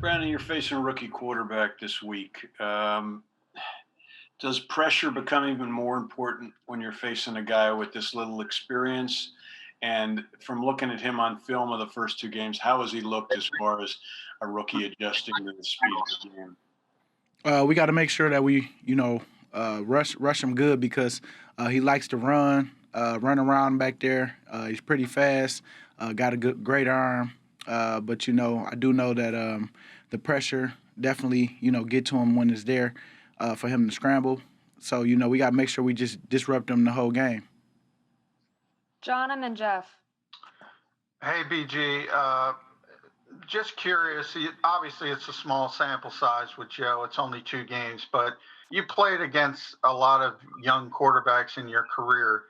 Brandon, you're facing a rookie quarterback this week. Does pressure become even more important when you're facing a guy with this little experience? And from looking at him on film of the first two games, how has he looked as far as a rookie adjusting to the speed of the game? We got to make sure that we, rush him good because he likes to run around back there. He's pretty fast, got a great arm. But I do know that the pressure definitely, get to him when it's there for him to scramble. So we got to make sure we just disrupt him the whole game. John and then Jeff. Hey, BG. Just curious. Obviously, it's a small sample size with Joe. It's only 2 games, but you played against a lot of young quarterbacks in your career.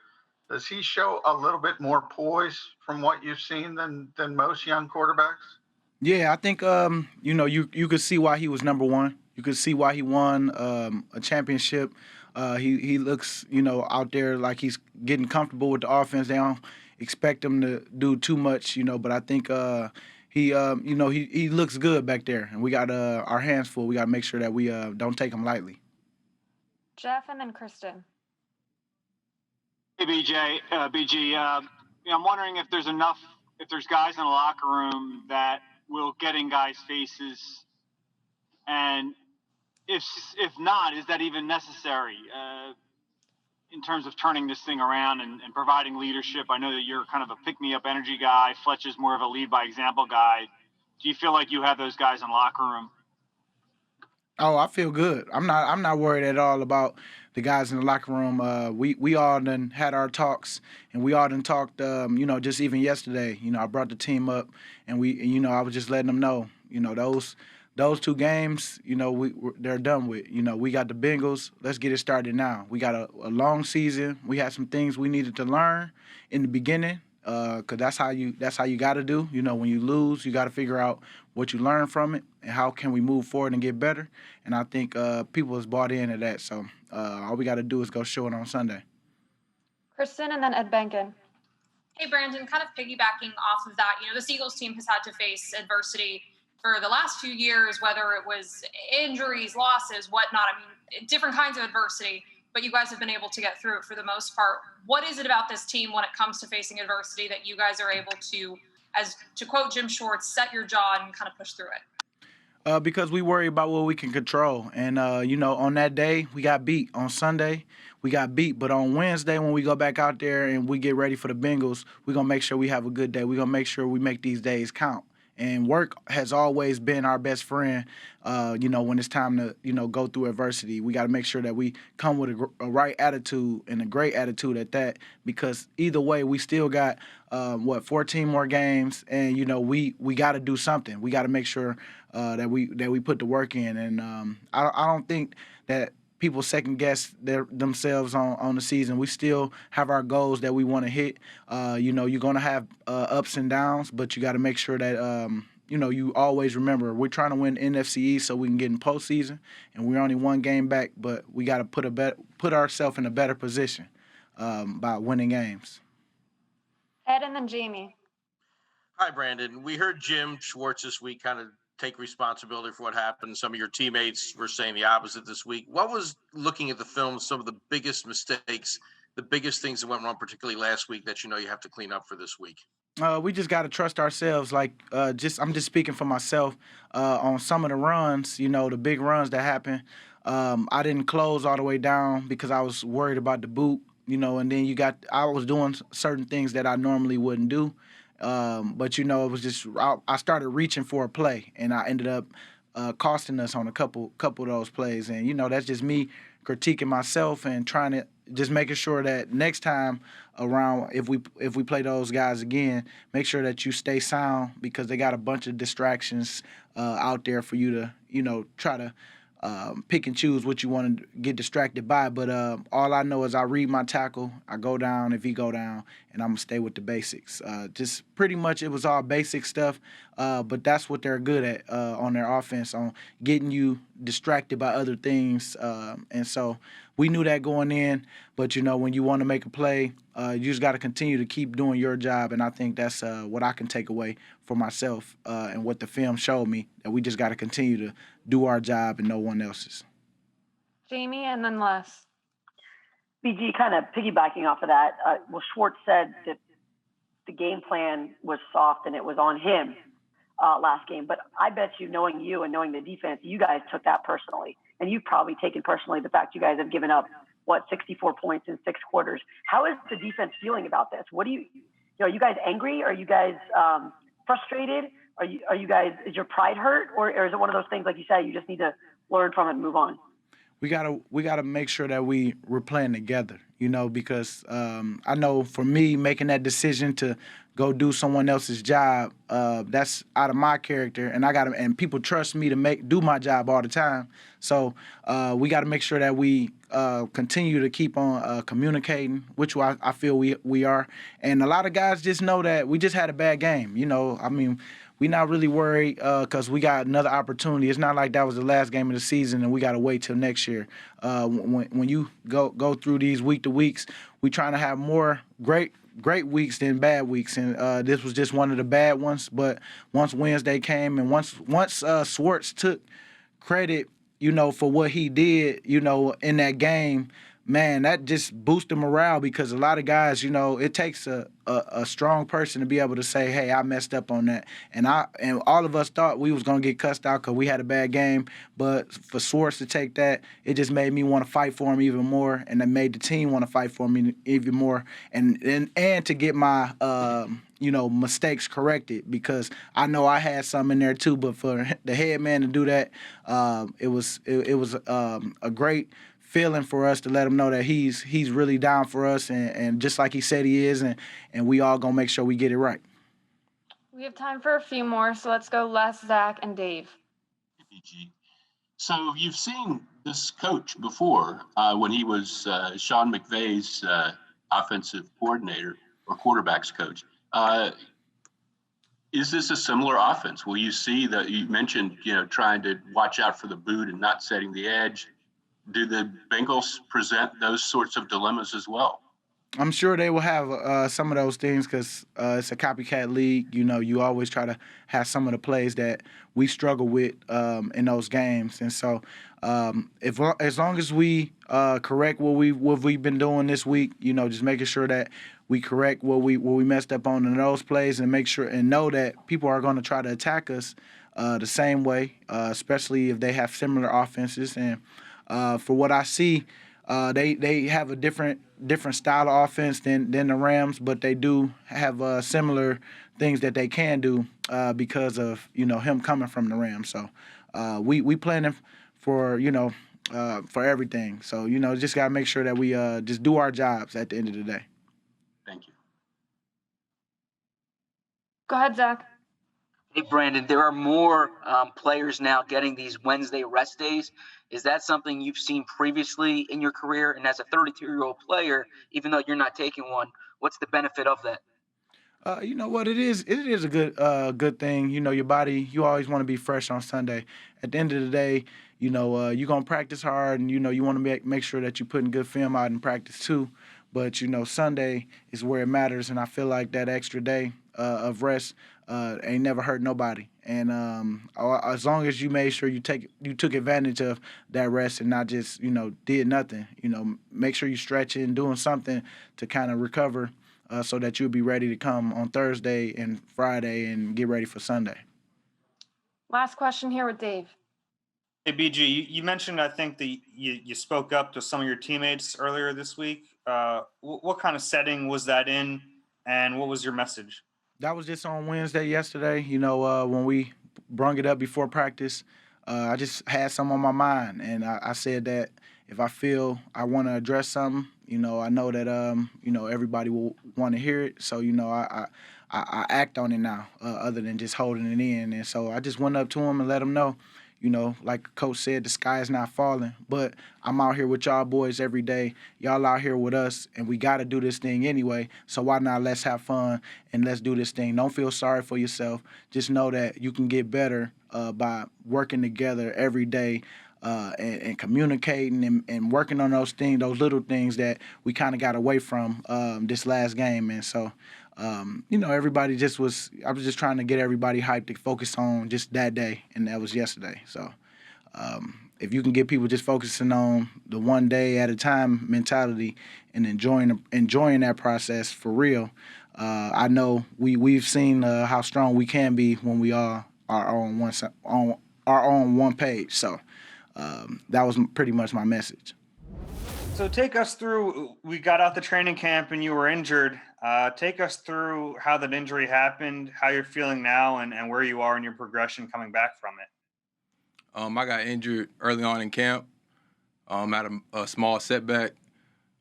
Does he show a little bit more poise from what you've seen than most young quarterbacks? Yeah, I think you could see why he was number one. You could see why he won a championship. He looks out there like he's getting comfortable with the offense. They don't expect him to do too much, but I think he looks good back there, and we got our hands full. We got to make sure that we don't take him lightly. Jeff and then Kristen. Hey, BG. I'm wondering if there's guys in the locker room that will get in guys' faces, and if not, is that even necessary in terms of turning this thing around and providing leadership? I know that you're kind of a pick-me-up energy guy. Fletch is more of a lead-by-example guy. Do you feel like you have those guys in the locker room? Oh, I feel good. I'm not worried at all about the guys in the locker room. We all done had our talks, and we all done talked. Just even yesterday, I brought the team up, and I was just letting them know, those 2 games, they're done with. We got the Bengals. Let's get it started now. We got a long season. We had some things we needed to learn in the beginning. Because that's how you got to do. When you lose, you got to figure out what you learn from it and how can we move forward and get better. And I think people has bought into that. So all we got to do is go show it on Sunday. Kristen and then Ed Bankin. Hey, Brandon, kind of piggybacking off of that, this Eagles team has had to face adversity for the last few years, whether it was injuries, losses, whatnot. I mean, different kinds of adversity. But you guys have been able to get through it for the most part. What is it about this team when it comes to facing adversity that you guys are able to, as to quote Jim Schwartz, set your jaw and kind of push through it? Because we worry about what we can control. And, on that day, we got beat. On Sunday, we got beat. But on Wednesday, when we go back out there and we get ready for the Bengals, we're going to make sure we have a good day. We're going to make sure we make these days count. And work has always been our best friend, when it's time to, go through adversity. We got to make sure that we come with a right attitude and a great attitude at that, because either way, we still got, 14 more games, and, we got to do something. We got to make sure that we put the work in. And I don't think that people second guess themselves on the season. We still have our goals that we want to hit. You're going to have ups and downs, but you got to make sure that, you always remember we're trying to win NFC East so we can get in postseason, and we're only 1 game back, but we got to put ourselves in a better position by winning games. Ed and then Jamie. Hi, Brandon. We heard Jim Schwartz this week kind of take responsibility for what happened. Some of your teammates were saying the opposite this week. What was, looking at the film, some of the biggest mistakes, the biggest things that went wrong, particularly last week, that you have to clean up for this week? We just got to trust ourselves. I'm just speaking for myself. On some of the runs, the big runs that happened, I didn't close all the way down because I was worried about the boot, and then I was doing certain things that I normally wouldn't do. But it was just I started reaching for a play, and I ended up costing us on a couple of those plays. And that's just me critiquing myself and trying to just making sure that next time around, if we play those guys again, make sure that you stay sound, because they got a bunch of distractions out there for you to try to pick and choose what you want to get distracted by. But all I know is I read my tackle, I go down if he go down, and I'm going to stay with the basics. Just pretty much it was all basic stuff, but that's what they're good at on their offense, on getting you distracted by other things. And so we knew that going in. But, when you want to make a play, you just got to continue to keep doing your job. And I think that's what I can take away for myself and what the film showed me, that we just got to continue to do our job and no one else's. Jamie and then Les. BG, kind of piggybacking off of that, Schwartz said that the game plan was soft and it was on him last game. But I bet you, knowing you and knowing the defense, you guys took that personally. And you've probably taken personally the fact you guys have given up, 64 points in 6 quarters. How is the defense feeling about this? What do are you guys angry? Are you guys frustrated? Are you guys, is your pride hurt? Or is it one of those things, like you said, you just need to learn from it and move on? We gotta make sure that we're playing together, because I know for me, making that decision to go do someone else's job, that's out of my character, and people trust me to do my job all the time. So we got to make sure that we continue to keep on communicating, which I feel we are. And a lot of guys just know that we just had a bad game. We're not really worried because we got another opportunity. It's not like that was the last game of the season and we got to wait till next year. When you go through these week-to-weeks, we trying to have more great weeks than bad weeks, and this was just one of the bad ones. But once Wednesday came and once Schwartz took credit, for what he did, in that game, man, that just boosted morale, because a lot of guys, it takes a strong person to be able to say, hey, I messed up on that. And all of us thought we was going to get cussed out because we had a bad game. But for Schwartz to take that, it just made me want to fight for him even more. And it made the team want to fight for me even more. And to get my, mistakes corrected, because I know I had some in there too. But for the head man to do that, it was a great feeling for us to let him know that he's really down for us, and just like he said he is, and we all gonna make sure we get it right. We have time for a few more, so let's go Les, Zach, and Dave. BG. So you've seen this coach before when he was Sean McVay's offensive coordinator or quarterbacks coach. Is this a similar offense? Will you see that you mentioned, trying to watch out for the boot and not setting the edge? Do the Bengals present those sorts of dilemmas as well? I'm sure they will have some of those things, because it's a copycat league. You always try to have some of the plays that we struggle with in those games. And so as long as we correct what we've been doing this week, just making sure that we correct what we messed up on in those plays, and make sure and know that people are going to try to attack us the same way, especially if they have similar offenses. And for what I see, they have a different style of offense than the Rams, but they do have similar things that they can do because of him coming from the Rams. So we planning for for everything. So just gotta make sure that we just do our jobs at the end of the day. Thank you. Go ahead, Zach. Hey, Brandon, there are more players now getting these Wednesday rest days. Is that something you've seen previously in your career? And as a 32-year-old player, even though you're not taking one, what's the benefit of that? You know what it is? It is a good thing. Your body, you always want to be fresh on Sunday. At the end of the day, you're going to practice hard, and, you want to make sure that you're putting good film out in practice too. But, Sunday is where it matters, and I feel like that extra day of rest ain't never hurt nobody. And as long as you made sure you took advantage of that rest and not just, did nothing, make sure you stretching, doing something to kind of recover so that you'll be ready to come on Thursday and Friday and get ready for Sunday. Last question here with Dave. Hey, BG, you mentioned, I think, that you spoke up to some of your teammates earlier this week. What kind of setting was that in, and what was your message? That was just on Wednesday yesterday, when we brung it up before practice. I just had something on my mind, and I said that if I feel I want to address something, I know that, everybody will want to hear it. So, I act on it now other than just holding it in. And so I just went up to him and let him know, like Coach said, the sky is not falling. But I'm out here with y'all boys every day. Y'all out here with us, and we got to do this thing anyway. So why not let's have fun and let's do this thing. Don't feel sorry for yourself. Just know that you can get better by working together every day and communicating and working on those things, those little things that we kind of got away from this last game. And so, everybody I was just trying to get everybody hyped to focus on just that day, and that was yesterday. So if you can get people just focusing on the one day at a time mentality and enjoying that process for real, I know we've seen how strong we can be when we all are on one page. So that was pretty much my message. So take us through. We got out the training camp and you were injured. Take us through how that injury happened, how you're feeling now, and where you are in your progression coming back from it. I got injured early on in camp. Had a small setback,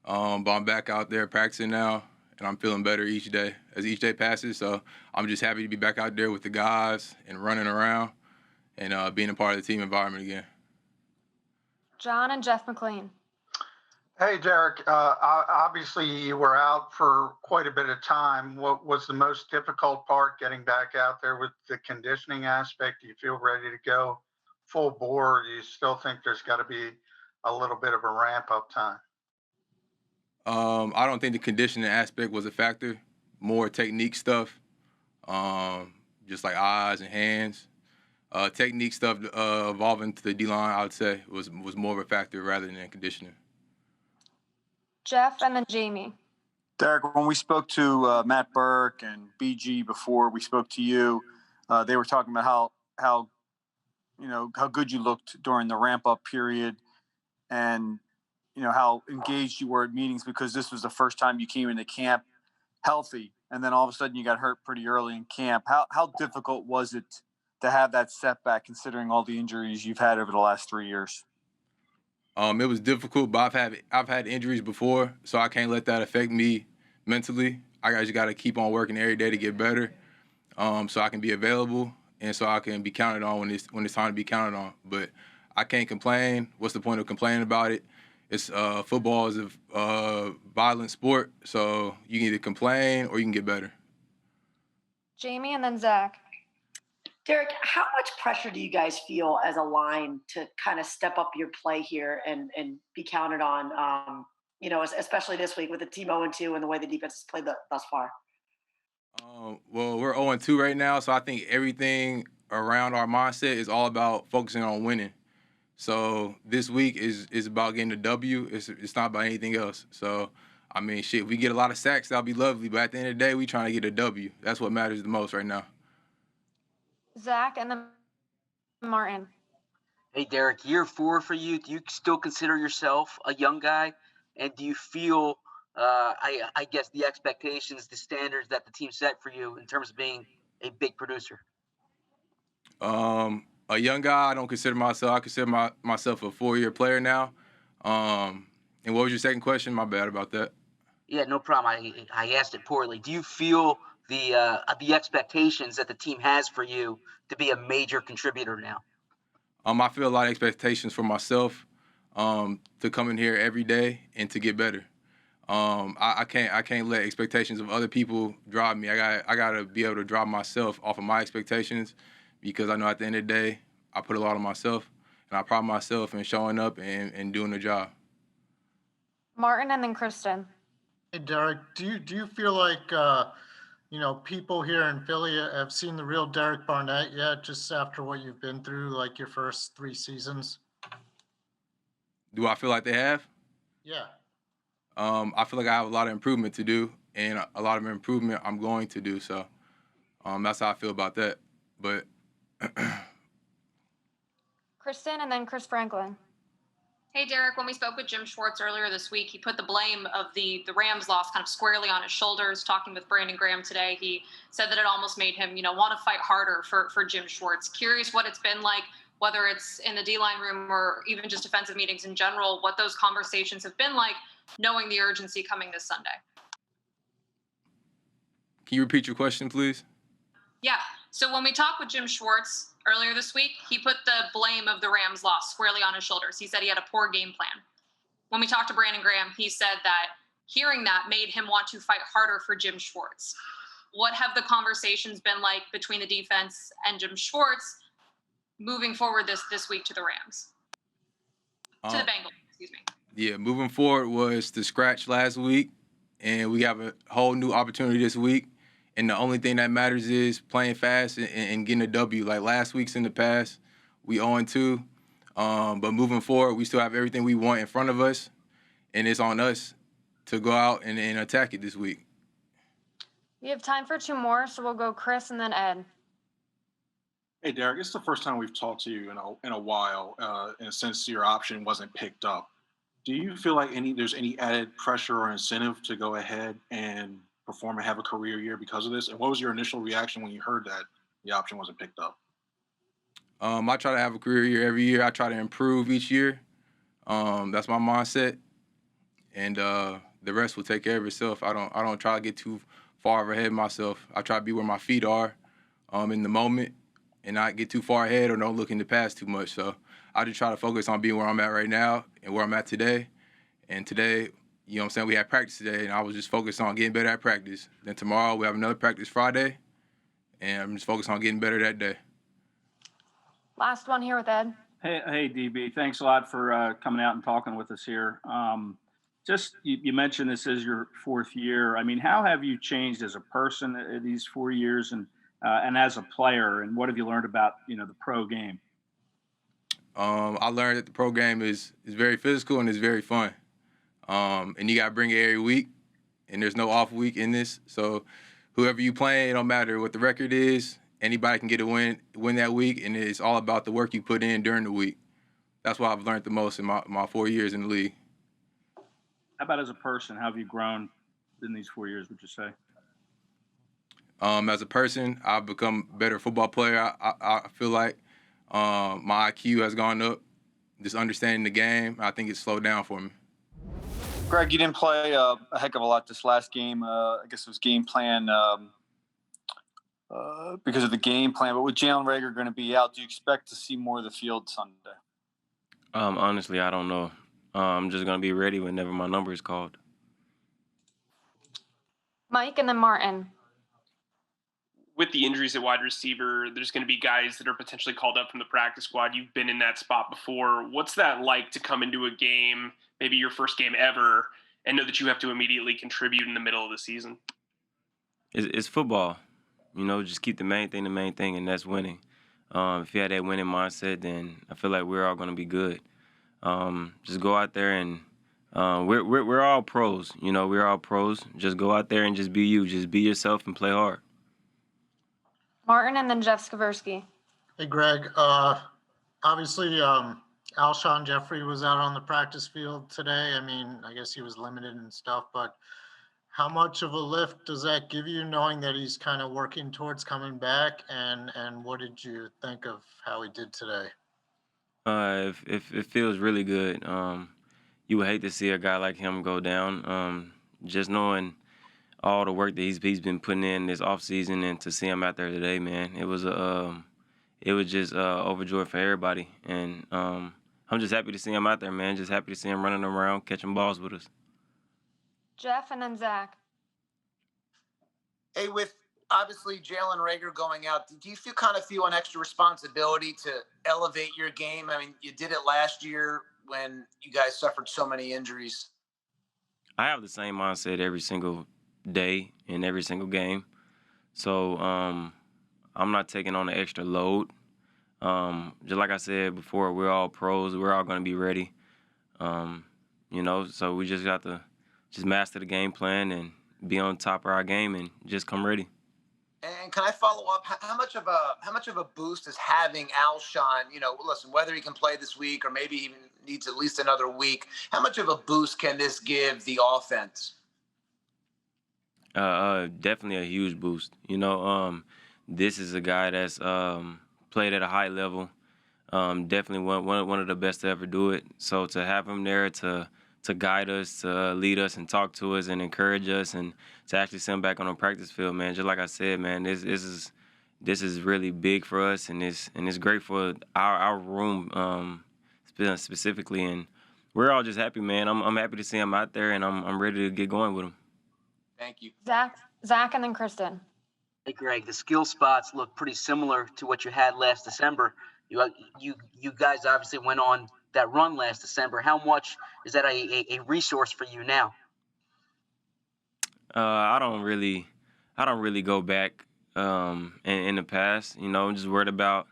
but I'm back out there practicing now, and I'm feeling better each day as each day passes. So I'm just happy to be back out there with the guys and running around and being a part of the team environment again. John and Jeff McLean. Hey, Derek. Obviously, you were out for quite a bit of time. What was the most difficult part getting back out there with the conditioning aspect? Do you feel ready to go full bore? Do you still think there's got to be a little bit of a ramp up time? I don't think the conditioning aspect was a factor. More technique stuff, just like eyes and hands. Technique stuff evolving to the D-line, I would say, was more of a factor rather than conditioning. Jeff and then Jamie. Derek, when we spoke to Matt Burke and BG before we spoke to you, they were talking about how good you looked during the ramp up period, and how engaged you were at meetings because this was the first time you came into camp healthy, and then all of a sudden you got hurt pretty early in camp. How difficult was it to have that setback, considering all the injuries you've had over the last 3 years? It was difficult, but I've had injuries before, so I can't let that affect me mentally. I just got to keep on working every day to get better, so I can be available and so I can be counted on when it's time to be counted on. But I can't complain. What's the point of complaining about it? It's football is a violent sport, so you can either complain or you can get better. Jamie and then Zach. Derek, how much pressure do you guys feel as a line to kind of step up your play here and be counted on, especially this week with the team 0-2 and the way the defense has played thus far? Well, we're 0-2 right now, so I think everything around our mindset is all about focusing on winning. So this week is about getting a W. It's not about anything else. So, I mean, if we get a lot of sacks, that'll be lovely. But at the end of the day, we trying to get a W. That's what matters the most right now. Zach and then Martin. Hey, Derek, year 4 for you. Do you still consider yourself a young guy? And do you feel, I guess, the expectations, the standards that the team set for you in terms of being a big producer? A young guy, I don't consider myself. I consider myself a 4-year player now. And what was your second question? My bad about that. Yeah, no problem. I asked it poorly. Do you feel the expectations that the team has for you to be a major contributor now? I feel a lot of expectations for myself to come in here every day and to get better. I can't let expectations of other people drive me. I gotta be able to drive myself off of my expectations, because I know at the end of the day I put a lot on myself, and I pride myself in showing up and doing the job. Martin and then Kristen. Hey, Derek, do you feel like people here in Philly have seen the real Derek Barnett yet, just after what you've been through, like your first 3 seasons? Do I feel like they have? Yeah. I feel like I have a lot of improvement to do, and a lot of improvement I'm going to do. So that's how I feel about that. But Kristen and then Chris Franklin. Hey, Derek, when we spoke with Jim Schwartz earlier this week, he put the blame of the Rams loss kind of squarely on his shoulders. Talking with Brandon Graham today, he said that it almost made him, want to fight harder for Jim Schwartz. Curious what it's been like, whether it's in the D-line room or even just defensive meetings in general, what those conversations have been like, knowing the urgency coming this Sunday. Can you repeat your question, please? Yeah. So when we talked with Jim Schwartz earlier this week, he put the blame of the Rams loss squarely on his shoulders. He said he had a poor game plan. When we talked to Brandon Graham, he said that hearing that made him want to fight harder for Jim Schwartz. What have the conversations been like between the defense and Jim Schwartz moving forward this week to the Rams? To the Bengals, excuse me. Yeah, moving forward was to scratch last week, and we have a whole new opportunity this week. And the only thing that matters is playing fast and getting a W. Like last week's in the past, we 0-2. But moving forward, we still have everything we want in front of us, and it's on us to go out and attack it this week. We have time for 2 more, so we'll go Chris and then Ed. Hey, Derek, it's the first time we've talked to you in a while, and since your option wasn't picked up. Do you feel like there's any added pressure or incentive to go ahead and perform and have a career year because of this? And what was your initial reaction when you heard that the option wasn't picked up? I try to have a career year every year. I try to improve each year. That's my mindset, and the rest will take care of itself. I don't try to get too far ahead of myself. I try to be where my feet are in the moment and not get too far ahead or don't look in the past too much. So I just try to focus on being where I'm at right now and where I'm at today. And today, you know what I'm saying, we had practice today, and I was just focused on getting better at practice. Then tomorrow we have another practice Friday, and I'm just focused on getting better that day. Last one here with Ed. Hey, DB. Thanks a lot for coming out and talking with us here. You mentioned this is your 4th year. I mean, how have you changed as a person these 4 years and as a player, and what have you learned about, the pro game? I learned that the pro game is very physical and it's very fun. And you got to bring it every week, and there's no off week in this. So whoever you play, it don't matter what the record is. Anybody can get a win that week, and it's all about the work you put in during the week. That's what I've learned the most in my 4 years in the league. How about as a person? How have you grown in these 4 years, would you say? As a person, I've become a better football player. I feel like my IQ has gone up, just understanding the game. I think it's slowed down for me. Greg, you didn't play a heck of a lot this last game. I guess it was game plan because of the game plan. But with Jalen Reagor going to be out, do you expect to see more of the field Sunday? Honestly, I don't know. I'm just going to be ready whenever my number is called. Mike and then Martin. With the injuries at wide receiver, there's going to be guys that are potentially called up from the practice squad. You've been in that spot before. What's that like to come into a game, maybe your first game ever, and know that you have to immediately contribute in the middle of the season? It's football. Just keep the main thing, and that's winning. If you had that winning mindset, then I feel like we're all going to be good. Just go out there and we're all pros. We're all pros. Just go out there and just be you. Just be yourself and play hard. Martin and then Jeff Skaversky. Hey, Greg. Obviously, Alshon Jeffrey was out on the practice field today. I mean, I guess he was limited and stuff, but how much of a lift does that give you knowing that he's kind of working towards coming back? And what did you think of how he did today? It feels really good. You would hate to see a guy like him go down. Just knowing all the work that he's been putting in this offseason, and to see him out there today, man, it was just overjoyed for everybody. And I'm just happy to see him out there, man. Just happy to see him running around, catching balls with us. Jeff and then Zach. Hey, with obviously Jalen Reagor going out, do you feel an extra responsibility to elevate your game? I mean, you did it last year when you guys suffered so many injuries. I have the same mindset every single day in every single game. So I'm not taking on an extra load. Just like I said before, we're all pros. We're all going to be ready. So we just got to just master the game plan and be on top of our game and just come ready. And can I follow up? How much of a boost is having Alshon? Listen, whether he can play this week or maybe even needs at least another week, how much of a boost can this give the offense? Definitely a huge boost. This is a guy that's played at a high level. Definitely one of the best to ever do it. So to have him there to guide us, to lead us and talk to us and encourage us, and to actually send back on the practice field, man. Just like I said, man, this is really big for us, and it's great for our room specifically, and we're all just happy, man. I'm happy to see him out there, and I'm ready to get going with him. Thank you. Zach and then Kristen. Hey, Greg, the skill spots look pretty similar to what you had last December. You guys obviously went on that run last December. How much is that a resource for you now? I don't really go back in the past. You know, I'm just worried about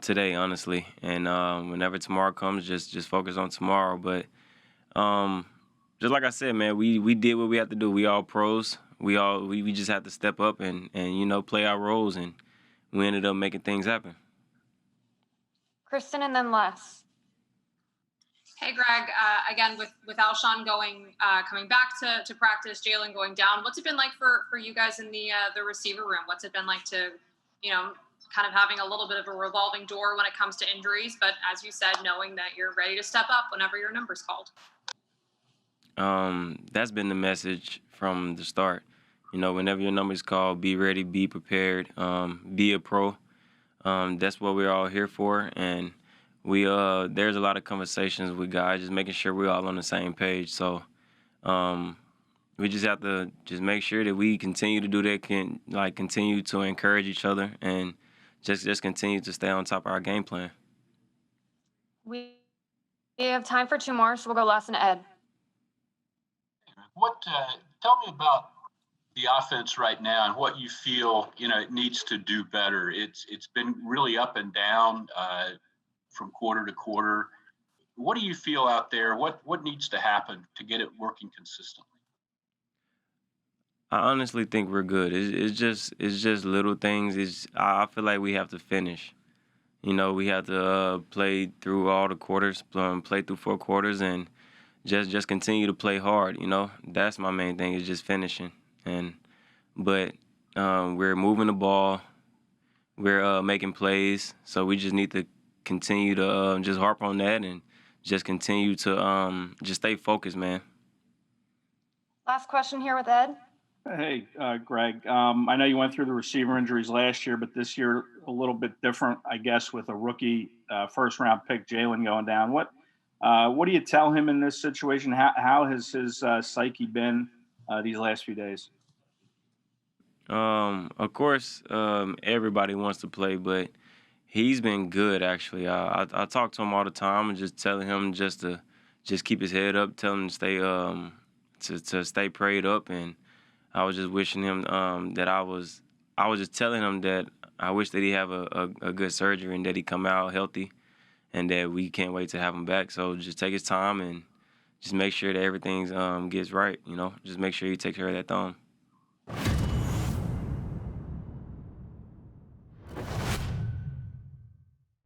today, honestly. And whenever tomorrow comes, just focus on tomorrow. But just like I said, man, we did what we had to do. We all pros. We just had to step up and you know, play our roles, and we ended up making things happen. Kristen and then Les. Hey, Greg. Again, with Alshon coming back to practice, Jalen going down, what's it been like for you guys in the receiver room? What's it been like to, you know, kind of having a little bit of a revolving door when it comes to injuries, but as you said, knowing that you're ready to step up whenever your number's called? That's been the message from the start. You know, whenever your number's called, be ready, be prepared, be a pro. That's what we're all here for, and there's a lot of conversations with guys, just making sure we're all on the same page. So we just have to just make sure that we continue to do that, continue to encourage each other, and just continue to stay on top of our game plan. We have time for 2 more, so we'll go Les and Ed. Tell me about the offense right now and what you feel, you know, it needs to do better. It's been really up and down from quarter to quarter. What do you feel out there? What needs to happen to get it working consistently? I honestly think we're good. It's just little things. I feel like we have to finish. You know, we have to play through all the quarters, play through 4 quarters, and just continue to play hard. You know, that's my main thing, is just finishing. But we're moving the ball, we're making plays, so we just need to continue to just harp on that and just continue to just stay focused, man. Last question here with Ed. Hey, Greg. I know you went through the receiver injuries last year, but this year a little bit different, I guess, with a rookie first-round pick, Jalen, going down. What do you tell him in this situation? How has his psyche been these last few days? Of course, everybody wants to play, but he's been good, actually. I talk to him all the time and just telling him just to keep his head up, tell him to stay to stay prayed up, and I was just wishing him that I was just telling him that I wish that he have a good surgery and that he come out healthy, and that we can't wait to have him back. So just take his time and just make sure that everything gets right, you know. Just make sure you take care of that thumb.